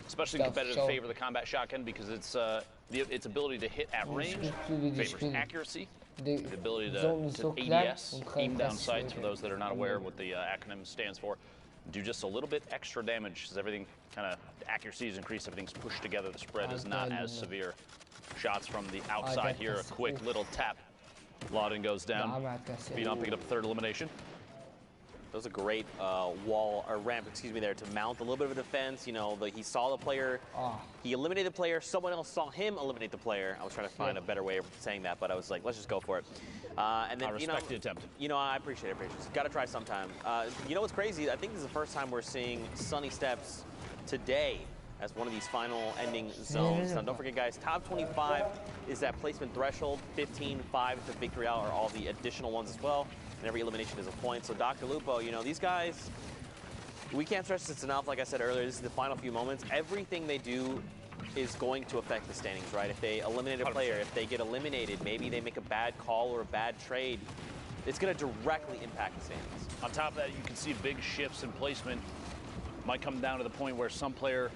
especially in competitive favor the combat shotgun because its ability to hit at range favors accuracy, the ability to ADS, aim down sights, for those that are not aware of what the acronym stands for. Do just a little bit extra damage as everything kind of accuracy is increased, everything's pushed together, the spread is not as severe. Shots from the outside here, a quick little tap. Lauden goes down. Phenom picking up the third elimination. That was a great wall or ramp, excuse me, there to mount a little bit of a defense. You know, he saw the player, he eliminated the player. Someone else saw him eliminate the player. I was trying to find a better way of saying that, but I was like, let's just go for it. And then I respect the attempt. You know, I appreciate it. Got to try sometime. You know what's crazy? I think this is the first time we're seeing Sunny Steps today as one of these final ending zones. Now, don't forget, guys, top 25 is that placement threshold. 15, 5 to victory out are all the additional ones as well. And every elimination is a point. So Dr. Lupo, you know, these guys, we can't stress this enough. Like I said earlier, this is the final few moments. Everything they do is going to affect the standings, right? If they eliminate a player, if they get eliminated, maybe they make a bad call or a bad trade, it's going to directly impact the standings. On top of that, you can see big shifts in placement. Might come down to the point where some player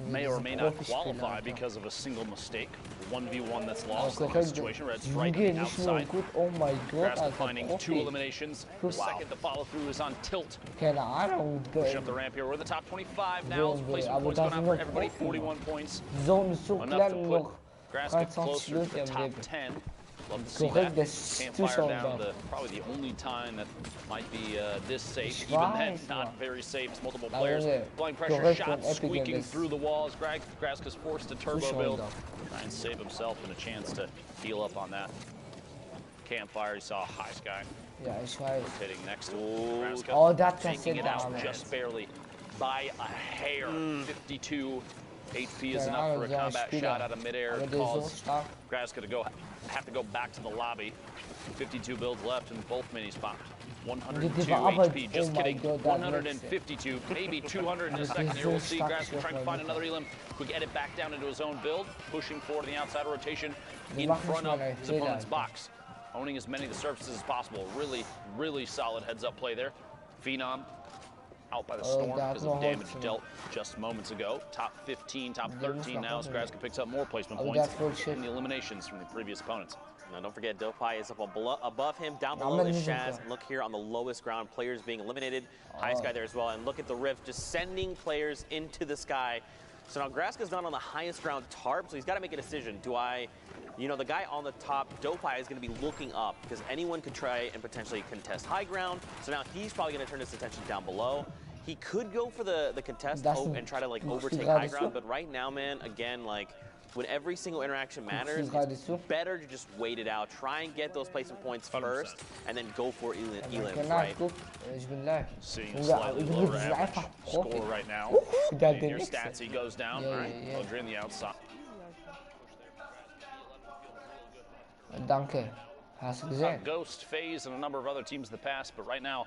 may or may not qualify because of a single mistake. 1v1 that's lost in a situation where it's right on the outside. Oh my god. Graska finding 2 eliminations. The second to follow through is on tilt. Pushing up the ramp here. We're in the top 25 now. Placement points going out for everybody. 41 points. Enough to put Graska closer to the top 10. Love to see that. Campfire down to probably the only time that might be this safe. Even then, not very safe. It's multiple players. Applying pressure, shots squeaking through the walls. Graska's forced to turbo build. Try and save himself and a chance to heal up on that. Campfire, you saw High Sky. Yeah, it's right. Rotating next to Graska. Oh, that's taking it out just barely by a hair. 52 HP is enough for a combat shot out of midair. Cause Graska to have to go back to the lobby. 52 builds left and both minis popped. 102 HP, just kidding. 152, maybe 200 in a second here. We'll see Graska trying to find another elim. Quick edit back down into his own build, pushing forward the outside rotation in front of his opponent's box. Owning as many of the surfaces as possible. Really, really solid heads-up play there. Phenom out by the storm because of damage dealt just moments ago. Top 15, top 13 now as Graska picks up more placement points in the eliminations from the previous opponents. Now don't forget, Dopai is up above him. Down below is Shaz. And look here on the lowest ground, players being eliminated. High Sky there as well. And look at the rift, just sending players into the sky. So now Graska's not on the highest ground tarp, so he's got to make a decision. Do I, you know, the guy on the top, Dopai, is going to be looking up because anyone could try and potentially contest high ground. So now he's probably going to turn his attention down below. He could go for the contest and try to like overtake high ground, but right now, man, again, like when every single interaction matters, it's better to just wait it out. Try and get those placement points 100%. First, and then go for elims, right? Seeing slightly lower average score right now. In your stats, he goes down. All right, Adrian the outside. Danke. Hast du gesehen? Ghost, FaZe, and a number of other teams in the past, but right now,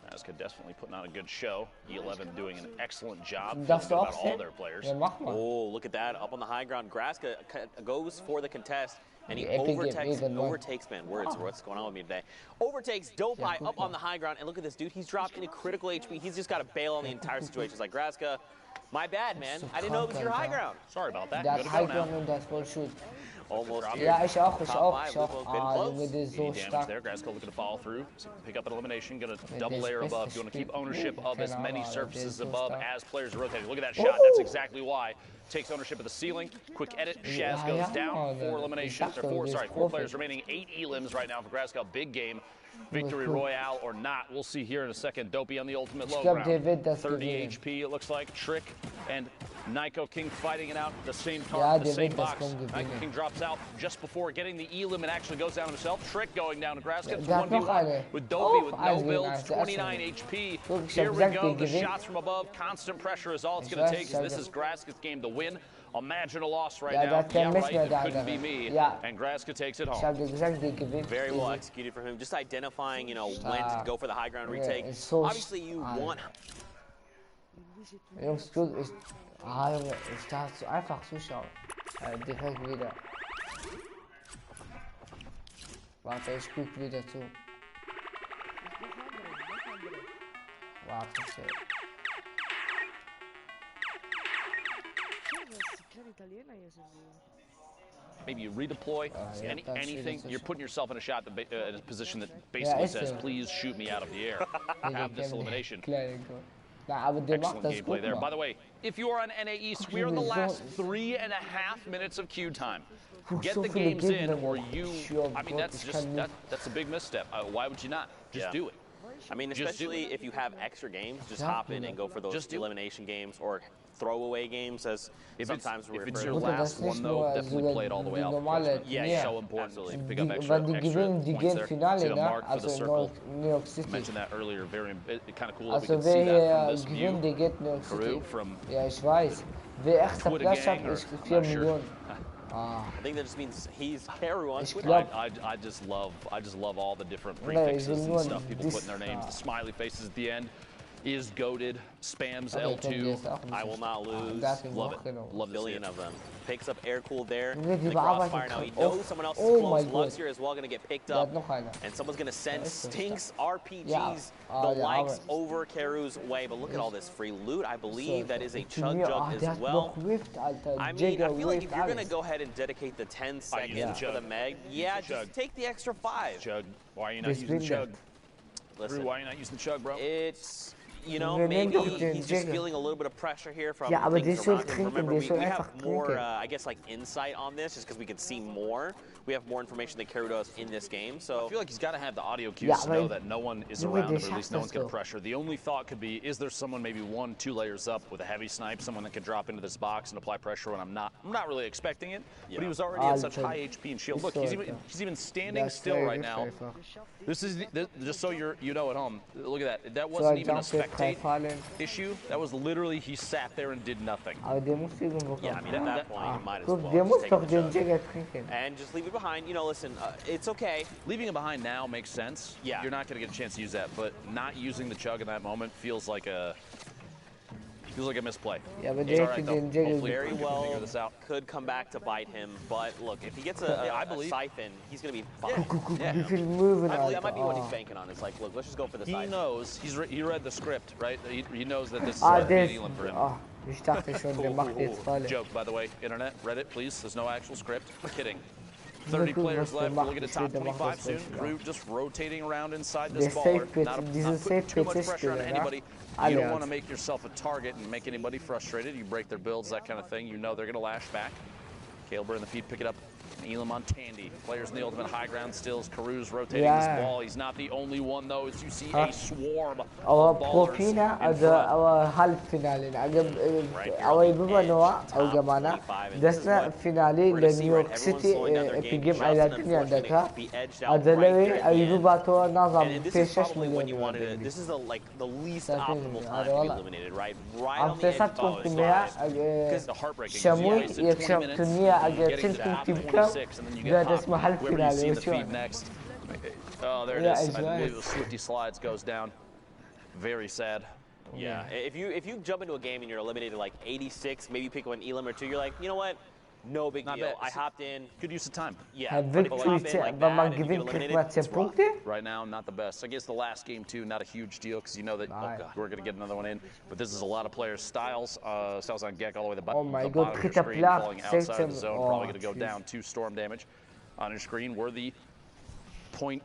Graska definitely putting on a good show. E11 doing an excellent job about all their players. Oh, look at that. Up on the high ground. Graska goes for the contest, and he overtakes, man, words, what's going on with me today? Overtakes Dopai up on the high ground, and look at this dude. He's dropped into critical HP. He's just got to bail on the entire situation. It's like, Graska, my bad, man. I didn't know it was your high ground. Sorry about that. Dat high ground und das wohl shoot. Almost. Ja, ich auch. Mit der so stark. There, Graska looking to follow through. So pick up an elimination. Gonna double layer above. You want to keep ownership of as many surfaces above as players are rotating. Look at that shot. That's exactly why. Takes ownership of the ceiling. Quick edit. Shaz goes down. 4 eliminations. Or 4 players remaining. 8 elims right now for Graska. Big game. Victory Royale or not. We'll see here in a second. Dopey on the ultimate low ground. 30 HP, it looks like. Trick and Nyko King fighting it out. The same target, the same box. Nyko King drops out just before getting the elim and actually goes down himself. Trick going down to Graska. It's 1v1 with Dopey with no builds. 29 HP. Here we go. The shots from above. Constant pressure is all it's going to take. This is Graska's game to win. Imagine a loss right now. Yeah, right, that couldn't be me. And Graska takes it home. Very well executed from him. Just identifying, you know, when to go for the high ground retake. Obviously, you want... Jungs, Junge, ich darf so einfach zuschauen. Direkt wieder. Warte, ich guck wieder zu. Warte, Maybe you redeploy, anything. You're putting yourself in a shot, in a position that basically says, please shoot me out of the air. Have this elimination. Excellent gameplay there. By the way, if you are on NA East, we are in the last 3.5 minutes of queue time. Get the games in, or you. I mean, that's a big misstep. Why would you not? Just do it. I mean, especially if you have extra games, just hop in and go for those elimination games or throwaway games, as sometimes we're. If it's your last one, though, definitely play it all the way out. Yeah, it's so important to pick up extra points there. See the mark for the circle. I mentioned that earlier. Very kind of cool that we can see that from this view. Peru from Twitter. I think that just means he's Karu on Twitter. I just love all the different prefixes and stuff people put in their names. The smiley faces at the end. Is goated, spams L2. I will not lose. Love it. Love a billion of them. Picks up air cool there. The crossfire now. He knows someone else is close. Lugs here as well going to get picked up. And someone's going to send Stinks RPGs the likes over Karu's way. But look at all this free loot. I believe that is a chug jug as well. I mean, I feel like if you're going to go ahead and dedicate the 10 seconds for the Meg, yeah, just take the extra 5. Chug. Why are you not using the chug? Listen, why are you not using the chug, bro? It's... You know, maybe he's just feeling a little bit of pressure here from things around him. Remember, we have more, I guess, like insight on this just because we can see more. We have more information than Karu does in this game. So I feel like he's got to have the audio cues to know that no one is around him, or at least no one's going to pressure. The only thought could be, is there someone maybe 1-2 layers up with a heavy snipe, someone that could drop into this box and apply pressure when I'm not really expecting it. But he was already at such high HP and shield. Look, he's even standing still right now. This is just so you know at home. Look at that. That wasn't even a spectate issue. That was literally he sat there and did nothing. Yeah, I mean at that point you might as well just take the chug and just leave it behind. You know, listen, it's okay. Leaving it behind now makes sense. Yeah, you're not going to get a chance to use that, but not using the chug in that moment feels like a misplay. Yeah, but very well could come back to bite him. But look, if he gets a siphon, he's going to be fine. Yeah. I believe that might be what he's banking on. It's like, look, let's just go for the siphon. He knows. He read the script, right? He knows that this is an Elam for him. Joke, by the way. Internet, Reddit, please. There's no actual script. Kidding. 30 players left. We're looking at top 25 soon. Crew just rotating around inside this baller. Not putting too much pressure on anybody. You don't want to make yourself a target and make anybody frustrated. You break their builds, that kind of thing. You know they're going to lash back. Kalber in the feed, pick it up. Elam on Tandy. Players in the ultimate high ground stills. Karu's rotating this ball. He's not the only one, though, as you see a swarm of ballers in front. our half finale our بمنوع أو جماعنا دسنا finale لنيويورك سيتي في جيم عيادتني عندك أدلوي أيوب باتوا نظام في 6 مليون. This is the least optimal time to be eliminated, right? Right on the edge of because the heartbreaking. And then you get popped. Where do you see the feed next? Oh, there it is. I believe it was Swifty Slides goes down. Very sad. Yeah. If you jump into a game and you're eliminated like 86, maybe you pick one Elam or 2, you're like, you know what? No big deal. I hopped in. Good use of time. Yeah. Right now, not the best. I guess the last game, too, not a huge deal because you know that we're going to get another one in. But this is a lot of players. Styles on Gek all the way to the bottom of your screen, falling outside of the zone. Probably going to go down 2 storm damage on your screen. Were the point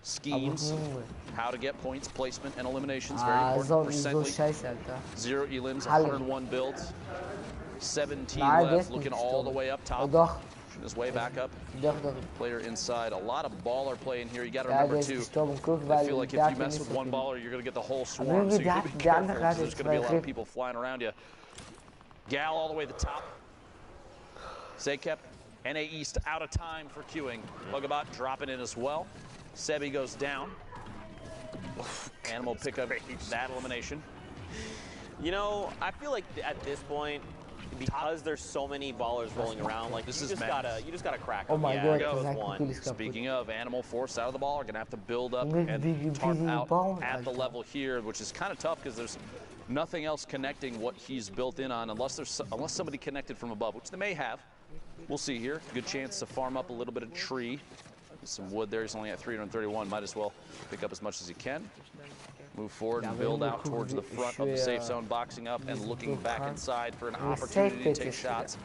schemes, how to get points, placement, and eliminations. Very important. Percently. 0 Elams, 101 builds. 17 left, looking all the way up top. Shooting his way back up. Player inside. A lot of baller play in here. You got to remember, too, I feel like if you mess with one baller, you're going to get the whole swarm. So you got to be careful because there's going to be a lot of people flying around you. Gal all the way to the top. Zakep, NA East out of time for queuing. Bugabot dropping in as well. Sebi goes down. Animal pick up that elimination. You know, I feel like at this point, because there's so many ballers rolling around, like you just gotta crack them. Oh my God! Speaking of, Animal forced out of the ball are gonna have to build up and tarp out at the level here, which is kind of tough because there's nothing else connecting what he's built in on, unless somebody connected from above, which they may have. We'll see here. Good chance to farm up a little bit of tree. Some wood there. He's only at 331. Might as well pick up as much as he can. Move forward and build out towards the front of the safe zone, boxing up and looking back inside for an opportunity to take shots.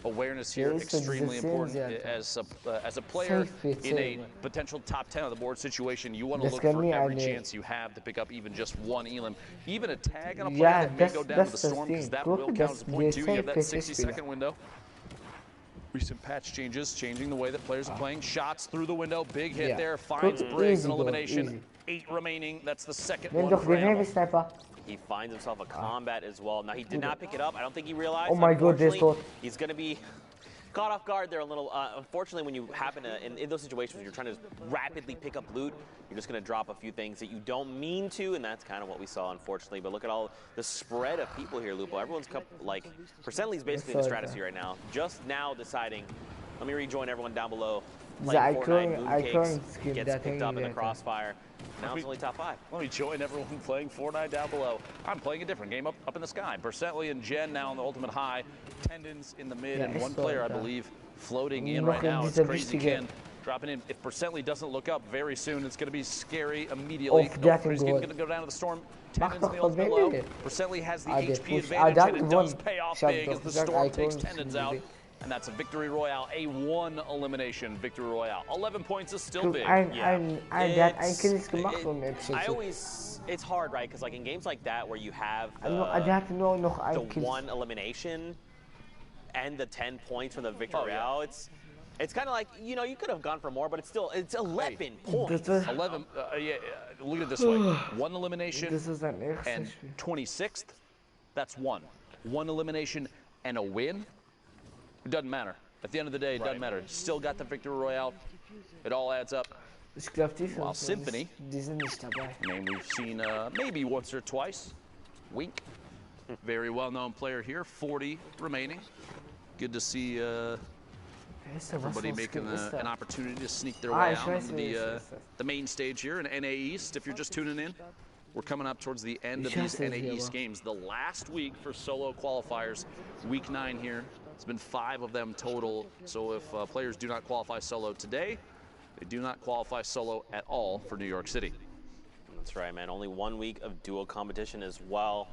Awareness here extremely important as a player in a potential top 10 on the board situation. You want to look for every chance you have to pick up even just one elim. Even a tag on a player that may go down to the storm, because that will count as a point too. You have that 60-second window. Recent patch changes, changing the way that players are playing. Shots through the window, big hit there, finds Briggs, an elimination. 8 remaining, that's the second one for Animal. He finds himself a combat as well. Now, he did not pick it up. I don't think he realized. Oh my God, he's going to be caught off guard there a little. Unfortunately, when you happen to, in those situations, when you're trying to rapidly pick up loot, you're just going to drop a few things that you don't mean to, and that's kind of what we saw, unfortunately. But look at all the spread of people here, Lupo. Everyone's, like, Percently's basically in the stratosphere right now. Just now deciding, let me rejoin everyone down below. Playing Fortnite, Mooncakes gets picked up in the crossfire. Now it's only top 5. Let me join everyone playing Fortnite down below. I'm playing a different game up in the sky. Percently and Jen now on the ultimate high. Tendons in the mid, and one player, I believe, floating in right now. It's Crazy Ken dropping in. If Percently doesn't look up very soon, it's going to be scary immediately. He's going to go down to the storm. Tendons in the ultimate low. Percently has the HP advantage, and it does pay off big as the storm takes Tendons out. And that's a victory royale, a 1 elimination victory royale. 11 points is still big. It's hard, right? Because like in games like that where you have the 1 elimination and the 10 points from the victory royale, it's kind of like, you know, you could have gone for more, but it's 11 points. 11. Look at it this way: 1 elimination and 26th. That's 1. 1 elimination and a win. It doesn't matter. At the end of the day, it doesn't matter. Still got the victory royale. It all adds up. While Symphony, name we've seen maybe once or twice. Wink. Very well-known player here. 40 remaining. Good to see everybody making an opportunity to sneak their way out into the main stage here in NA East. If you're just tuning in, we're coming up towards the end of these NA East games. The last week for solo qualifiers, week 9 here. It's been 5 of them total. So if players do not qualify solo today, they do not qualify solo at all for New York City. That's right, man. Only 1 week of duo competition as well.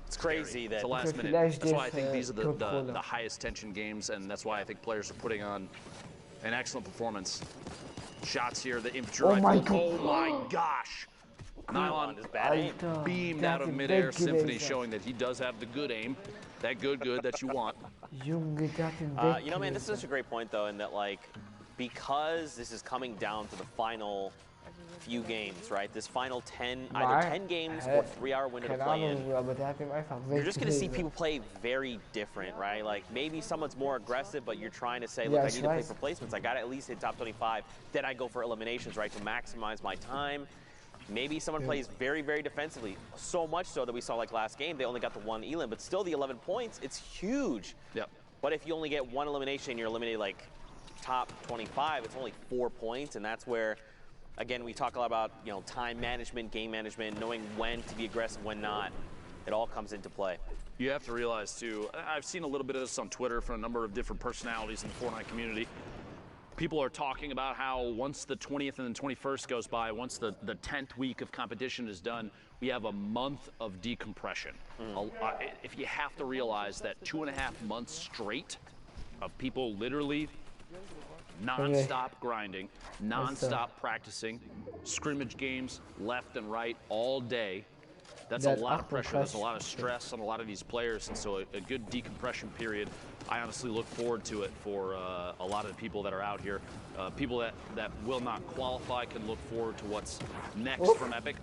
It's crazy that it's the last minute. That's why I think these are the highest tension games, and that's why I think players are putting on an excellent performance. Shots here, the infantry rifle. Oh my gosh! Nylon is bad beamed out of midair. Symphony showing that he does have the good aim. That good that you want. You know, man, this is such a great point, though, in that, like, because this is coming down to the final few games, right? This final 10, either 10 games or 3-hour window to play in. You're just going to see people play very different, right? Like, maybe someone's more aggressive, but you're trying to say, look, I need to play for placements. I got to at least hit top 25. Then I go for eliminations, right, to maximize my time. Maybe someone plays very, very defensively, so much so that we saw like last game, they only got the 1 elim, but still the 11 points, it's huge. Yep. But if you only get 1 elimination, you're eliminated like top 25, it's only 4 points, and that's where, again, we talk a lot about, you know, time management, game management, knowing when to be aggressive, when not. It all comes into play. You have to realize, too, I've seen a little bit of this on Twitter from a number of different personalities in the Fortnite community. People are talking about how once the 20th and the 21st goes by, once the 10th week of competition is done, we have a month of decompression. If you have to realize that 2.5 months straight of people literally non-stop grinding, non-stop practicing, scrimmage games left and right all day, that's a lot of pressure, that's a lot of stress on a lot of these players, and so a good decompression period, I honestly look forward to it for a lot of the people that are out here. People that will not qualify can look forward to what's next from Epic.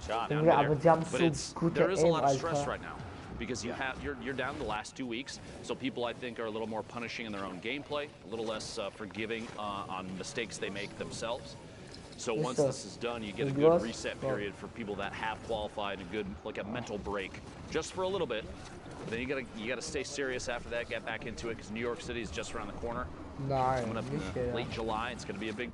Shot down there. But there is a lot of stress right now because you're down the last 2 weeks, so people I think are a little more punishing in their own gameplay, a little less forgiving on mistakes they make themselves. So once this is done, you get a good reset period for people that have qualified, a good, like a mental break, just for a little bit. Then you gotta stay serious after that, get back into it, because New York City is just around the corner. Coming up in late July, it's going to be a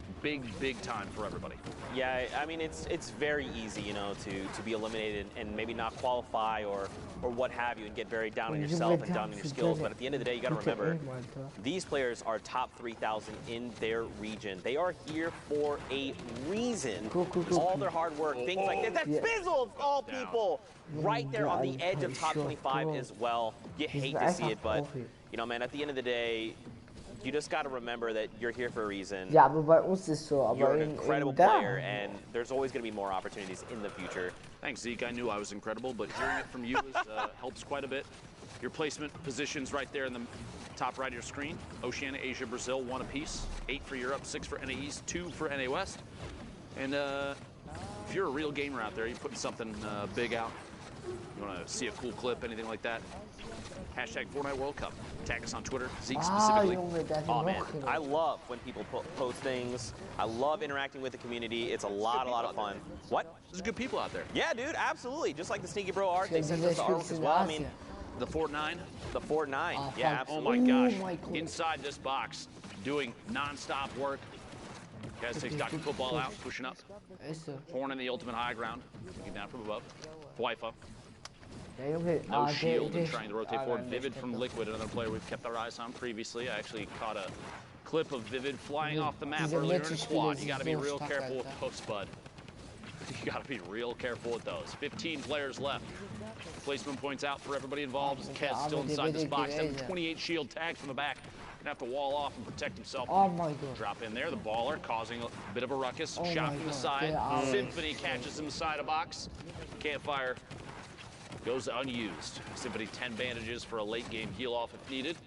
big time for everybody. Yeah, I mean, it's very easy, you know, to be eliminated and maybe not qualify or what have you and get very down on yourself and down on your skills. But at the end of the day, you got to remember, these players are top 3,000 in their region. They are here for a reason. All their hard work, things like this. That Spizzle of all people, right there on the edge of top 25 as well. You hate to see it, but, you know, man, at the end of the day, you just got to remember that you're here for a reason. Ja, aber bei uns ist so, You're aber an incredible player, and there's always going to be more opportunities in the future. Thanks, Zeke. I knew I was incredible, but hearing it from you helps quite a bit. Your placement positions right there in the top right of your screen. Oceania, Asia, Brazil, 1 apiece. 8 for Europe, 6 for NA East, 2 for NA West. And if you're a real gamer out there, you're putting something big out, you want to see a cool clip, anything like that, hashtag Fortnite World Cup. Tag us on Twitter, Zeke specifically. Oh man, I love when people post things. I love interacting with the community. It's a lot of fun. What? There's good people out there. Yeah, dude, absolutely. Just like the Sneaky Bro art, they sent us the artwork as well. I mean, the Fort 9. The Fort 9. Yeah, absolutely. Oh my gosh. Inside this box, doing non-stop work. Guys takes Dr. Football out, pushing up. Horn in the ultimate high ground. Looking down from above. Wifa. No shield and trying to rotate forward. Vivid from Liquid, another player we've kept our eyes on previously. I actually caught a clip of Vivid flying off the map earlier in the quad. You got to be real careful with those, bud. You got to be real careful with those. 15 players left. Placement points out for everybody involved. Kez still inside this box. 28 shield tags from the back. Gonna have to wall off and protect himself. Oh my god. Drop in there. The baller causing a bit of a ruckus. Shot from the side. Symphony catches him inside a box. Campfire goes unused. Symphony 10 bandages for a late game heal off if needed.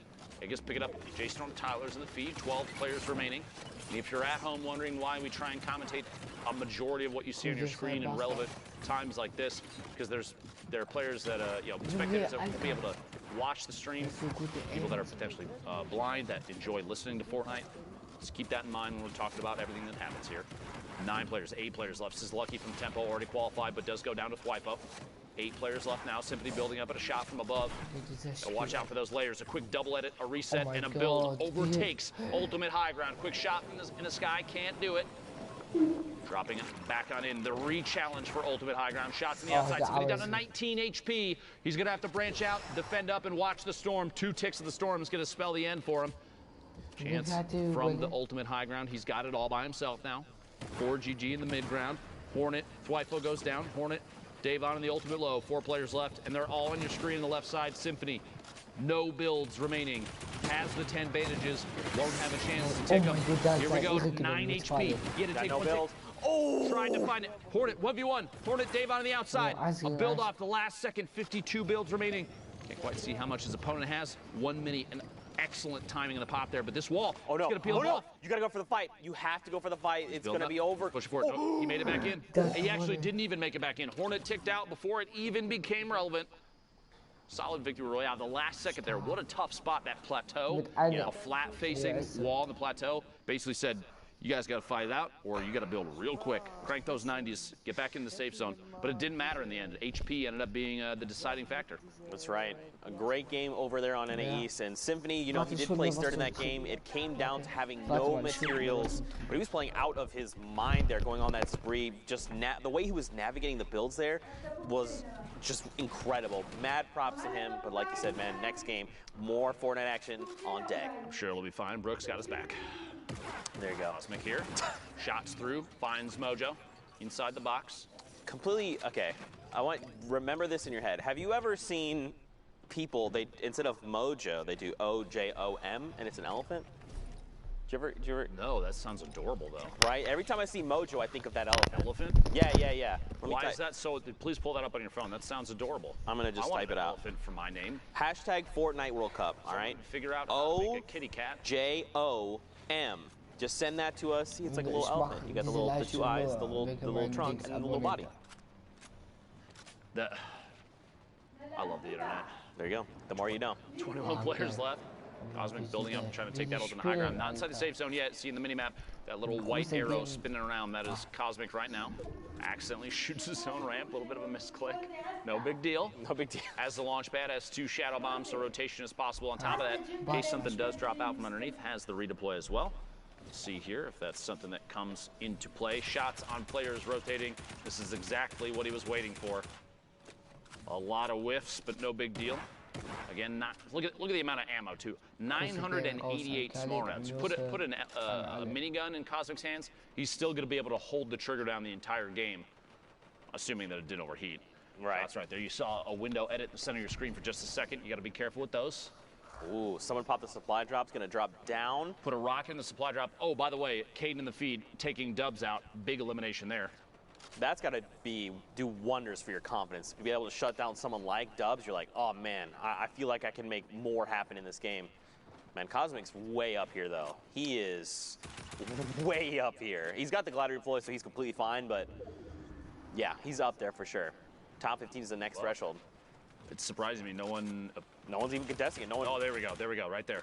I guess pick it up. J-Storm Tyler's in the feed. 12 players remaining. And if you're at home wondering why we try and commentate a majority of what you see on your screen in relevant times like this, because there are players that spectators that will be able to watch the stream, people that are potentially blind that enjoy listening to Fortnite. Just keep that in mind when we're talking about everything that happens here. 9 players, 8 players left. This is Lucky from Tempo, already qualified, but does go down with Wipo. 8 players left now. Symphony building up at a shot from above. So watch out for those layers. A quick double edit, a reset, and a build. Overtakes ultimate high ground. Quick shot in the sky. Can't do it. Dropping it back on in. The re-challenge for ultimate high ground. Shots on the outside. Symphony down to 19 HP. He's going to have to branch out, defend up, and watch the storm. 2 ticks of the storm is going to spell the end for him. Chance from the ultimate high ground. He's got it all by himself now. 4 GG in the mid ground. Hornet. Twifo goes down. Hornet. Dave on in the ultimate low. 4 players left, and they're all on your screen on the left side. Symphony, no builds remaining. Has the 10 bandages. Won't have a chance to take them. Here we go. 9 HP. He had to take 1 build. Oh! Trying to find it. Hornet, 1v1. Hornet, Dave on the outside. A build off the last second. 52 builds remaining. Can't quite see how much his opponent has. 1 minute and excellent timing in the pop there, but this wall. Oh no! Gonna peel him off. You gotta go for the fight. You have to go for the fight. It's gonna be over. Push for it. Oh, he made it back in. He actually didn't even make it back in. Hornet ticked out before it even became relevant. Solid victory royale. The last second there. What a tough spot, that plateau. A flat-facing wall on the plateau. Basically said, you guys got to fight it out, or you got to build real quick. Crank those 90s, get back in the safe zone. But it didn't matter in the end. HP ended up being the deciding factor. That's right. A great game over there on NA East. And Symphony, you know, he did place third in that game. It came down to having no materials. But he was playing out of his mind there, going on that spree. Just the way he was navigating the builds there was just incredible. Mad props to him. But like you said, man, next game, more Fortnite action on deck. I'm sure it'll be fine. Brooks got his back. There you go. Cosmic here. Shots through, finds Mojo inside the box. Completely, okay. Remember this in your head. Have you ever seen people, they instead of Mojo, they do O-J-O-M, and it's an elephant? Did you ever? No, that sounds adorable though. Right? Every time I see Mojo, I think of that elephant. Elephant? Yeah. Why is that so? Please pull that up on your phone. That sounds adorable. I'm gonna just type it out. Elephant for my name. Hashtag Fortnite World Cup. All right. Figure out how to make a kitty cat. O-J-O-M. Just send that to us. See, it's like a little elephant. You got the 2 eyes, the little trunk, and the little body. I love the internet. There you go. The more you know. 21 players left. Cosmic building up, trying to take that ultimate high ground. Not inside the safe zone yet. See in the minimap that little white arrow spinning around. That is Cosmic right now. accidentally shoots his own ramp, a little bit of a misclick. No big deal. No big deal. As the launch pad has 2 shadow bombs, so rotation is possible. On top of that, in case something does drop out from underneath, has the redeploy as well. See here if that's something that comes into play. Shots on players rotating. This is exactly what he was waiting for. A lot of whiffs, but no big deal. Again, look at the amount of ammo too. 988 small rounds. Put a minigun in Cosmic's hands, he's still going to be able to hold the trigger down the entire game, assuming that it didn't overheat. Right. That's right there. You saw a window edit in the center of your screen for just a second. You got to be careful with those. Ooh, someone popped the supply drop. It's going to drop down. Put a rocket in the supply drop. Oh, by the way, Caden in the feed taking dubs out. Big elimination there. That's got to do wonders for your confidence. To be able to shut down someone like Dubs, you're like, oh man, I feel like I can make more happen in this game. Man, Cosmic's way up here though. He is way up here. He's got the glider deploy, so he's completely fine, but yeah, he's up there for sure. Top 15 is the next threshold. It's surprising me. No one's even contesting it. Oh, there we go, right there.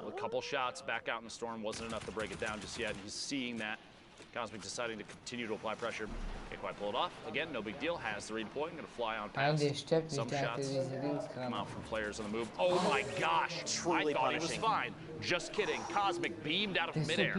A couple shots back out in the storm wasn't enough to break it down just yet. He's seeing that. Cosmic deciding to continue to apply pressure. Can't quite pull it off. Again, no big deal. Has the redeploy. Going to fly on past. Some shots come out from players on the move. Oh my gosh! Truly I thought punishing. he was fine. Just kidding. Cosmic beamed out of midair.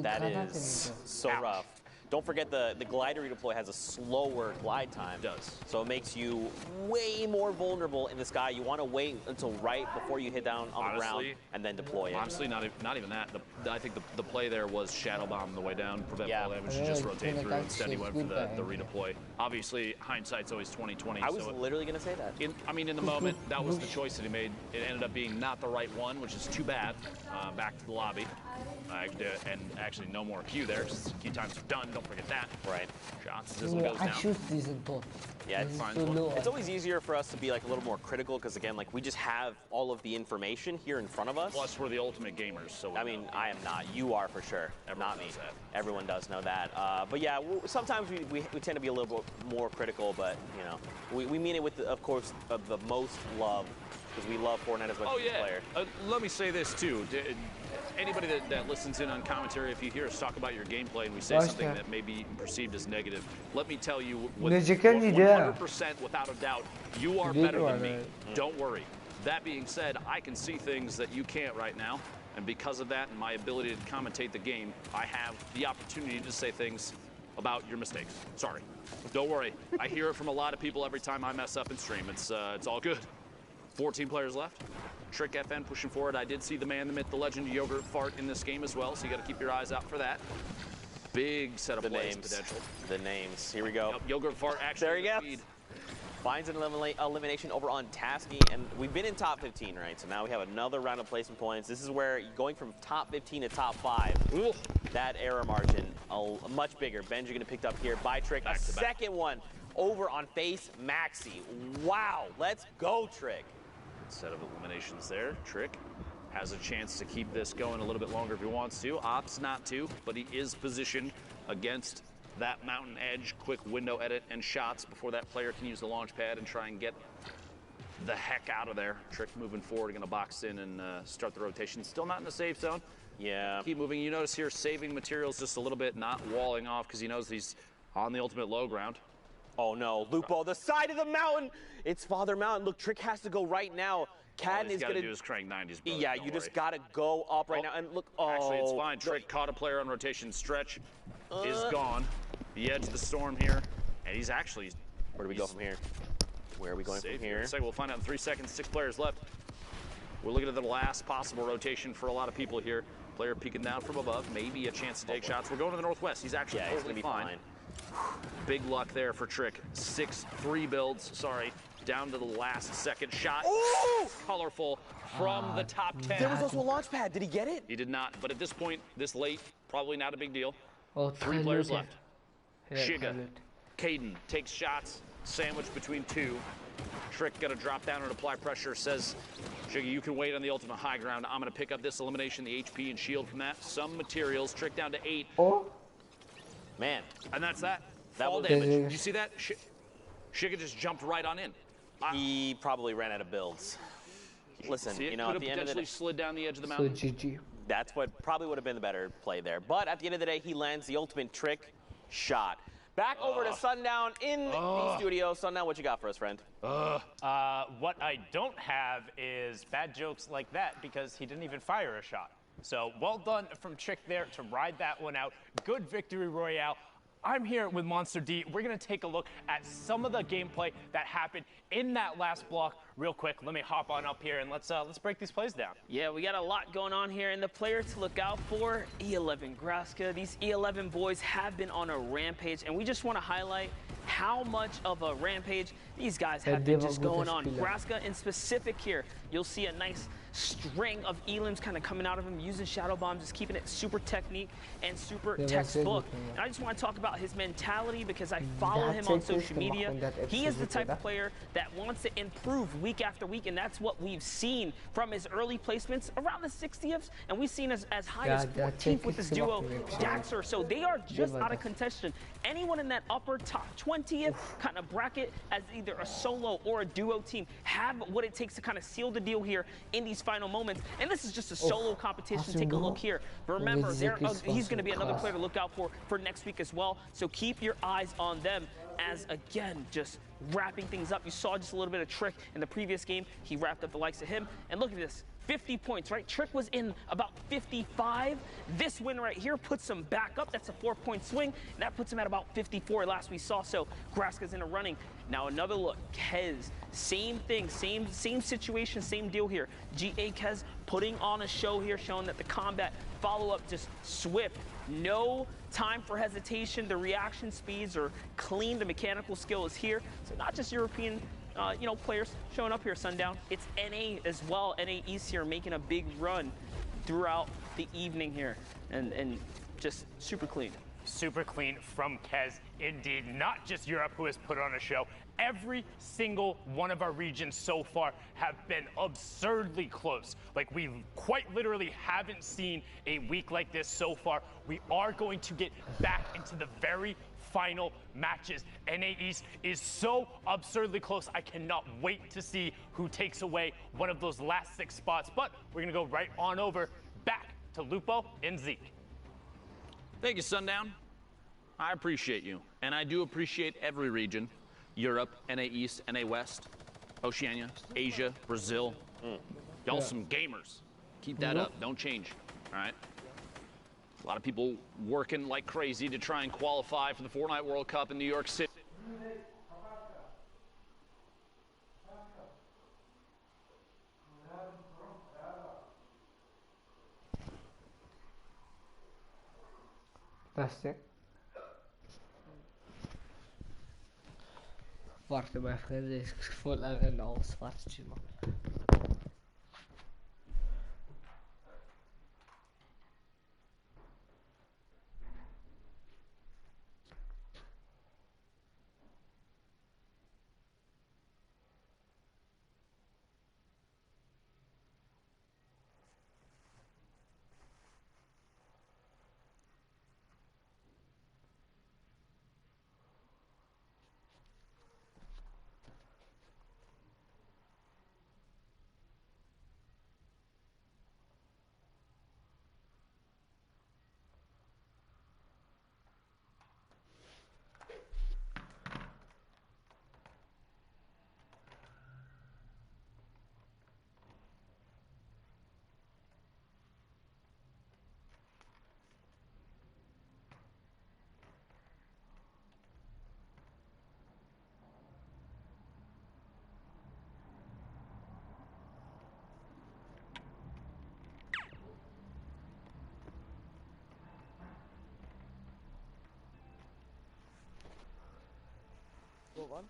That is so rough. Don't forget the glider redeploy has a slower glide time. It does. So it makes you way more vulnerable in the sky. You want to wait until right before you hit down on the ground and then deploy it. Honestly, not even that. I think the play there was shadow bomb on the way down, prevent fall damage, and just rotate through. Instead, he went for the redeploy. Obviously, hindsight's always 20/20. I was literally going to say that. In the moment, that was the choice that he made. It ended up being not the right one, which is too bad. Back to the lobby. And actually, no more Q there. Just key times are done. Don't forget that. Right. Shots. Sizzle goes down. Yeah, it's always easier for us to be like a little more critical because again, like we just have all of the information here in front of us. Plus, we're the ultimate gamers. So I mean, I am not. You are for sure. Not me. Everyone does know that. But yeah, sometimes we tend to be a little bit more critical, but you know, we mean it with, of course, the most love because we love Fortnite as much as a player. Let me say this too. Anybody that listens in on commentary, if you hear us talk about your gameplay and we say something that may be perceived as negative, let me tell you, 100% without a doubt, you are better than me. Don't worry. That being said, I can see things that you can't right now, and because of that and my ability to commentate the game, I have the opportunity to say things about your mistakes. Sorry. Don't worry. I hear it from a lot of people every time I mess up in stream. It's all good. 14 players left. Trick FN pushing forward. I did see the man, the myth, the legend, Yogurt Fart in this game as well, so you got to keep your eyes out for that. Big set of plays potential. The names. Here we go. Yep, Yogurt Fart actually. There he goes. Finds an elimination over on Tasky, and we've been in top 15, right? So now we have another round of placement points. This is where going from top 15 to top 5, that error margin much bigger. Benji going to pick up here by Trick. A second one over on Face Maxi. Wow, let's go, Trick. Set of eliminations there. Trick has a chance to keep this going a little bit longer if he wants to. Opts not to, but he is positioned against that mountain edge. Quick window edit and shots before that player can use the launch pad and try and get the heck out of there. Trick moving forward, going to box in and start the rotation. Still not in the safe zone. Yeah. Keep moving. You notice here saving materials just a little bit, not walling off because he knows he's on the ultimate low ground. Oh no, Lupo, the side of the mountain. It's Father Mountain. Look, Trick has to go right now. Cadden is going to do his crank 90s, brother. Yeah, you just got to go up right now. And look, actually, it's fine. Trick caught a player on rotation. Stretch is gone. The edge of the storm here, and he's actually. Where do we go from here? Where are we going from here? We'll find out in 3 seconds. 6 players left. We're looking at the last possible rotation for a lot of people here. Player peeking down from above, maybe a chance to take shots. We're going to the northwest. He's actually totally fine. Big luck there for Trick. 6-3 builds, down to the last second shot. Ooh! Colorful from the top 10. There was also a launch pad. Did he get it? He did not, but at this point, this late, probably not a big deal. 3 players left. Shiga, Caden takes shots, sandwiched between 2. Trick got to drop down and apply pressure, says, Shiga, you can wait on the ultimate high ground. I'm going to pick up this elimination, the HP and shield from that. Some materials, Trick down to 8. Man. And that's that. Fall damage. Did you see that? Shiga just jumped right on in. He probably ran out of builds. Listen, you know, at the end of the day, slid down the edge of the mountain. So GG. That's what probably would have been the better play there. But at the end of the day, he lands the ultimate Trick shot. Back over to Sundown in the studio. Sundown, what you got for us, friend? What I don't have is bad jokes like that because he didn't even fire a shot. So well done from Trick there to ride that one out. Good victory royale. I'm here with Monster D. We're going to take a look at some of the gameplay that happened in that last block real quick. Let me hop on up here and let's break these plays down. Yeah, we got a lot going on here, and the players to look out for, E11 Graska. These E11 boys have been on a rampage, and we just want to highlight how much of a rampage these guys have been just going on. Graska in specific here, you'll see a nice string of elims kind of coming out of him, using shadow bombs, just keeping it super technique and super textbook. And I just want to talk about his mentality because I follow him on social media. He is the type of player that wants to improve week after week, and that's what we've seen from his early placements around the 60th, and we've seen as high as 14th with this duo Daxter. So they are just out of contention. Anyone in that upper top 20th kind of bracket as either a solo or a duo team have what it takes to kind of seal the deal here in these final moments. And this is just a solo competition. Take a look here. But remember, he's going to be another player to look out for next week as well. So keep your eyes on them as, again, just wrapping things up. You saw just a little bit of Trick in the previous game. He wrapped up the likes of him. And look at this. 50 points, right? Trick was in about 55. This win right here puts him back up. That's a 4-point swing. And that puts him at about 54 last we saw. So Graska's in a running. Now another look. Kez, same thing, same situation, same deal here. GA Kez putting on a show here, showing that the combat follow-up just swift. No time for hesitation. The reaction speeds are clean. The mechanical skill is here. So not just European players showing up here, Sundown. It's NA as well. NA East here making a big run throughout the evening here. And just super clean. Super clean from Kez, indeed. Not just Europe who has put on a show. Every single one of our regions so far have been absurdly close. Like, we quite literally haven't seen a week like this so far. We are going to get back into the very final matches. NA East is so absurdly close. I cannot wait to see who takes away one of those last 6 spots. But we're going to go right on over back to Lupo and Zeke. Thank you, Sundown. I appreciate you. And I do appreciate every region. Europe, NA East, NA West, Oceania, Asia, Brazil. Y'all some gamers. Keep that up. Don't change. All right? A lot of people working like crazy to try and qualify for the Fortnite World Cup in New York City. That's it. Warte mal, Freunde, ich wollte einen aus. Warte mal. One.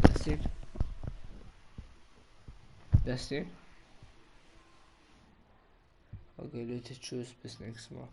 That's it. That's it. Okay, let's choose bis nächstes Mal.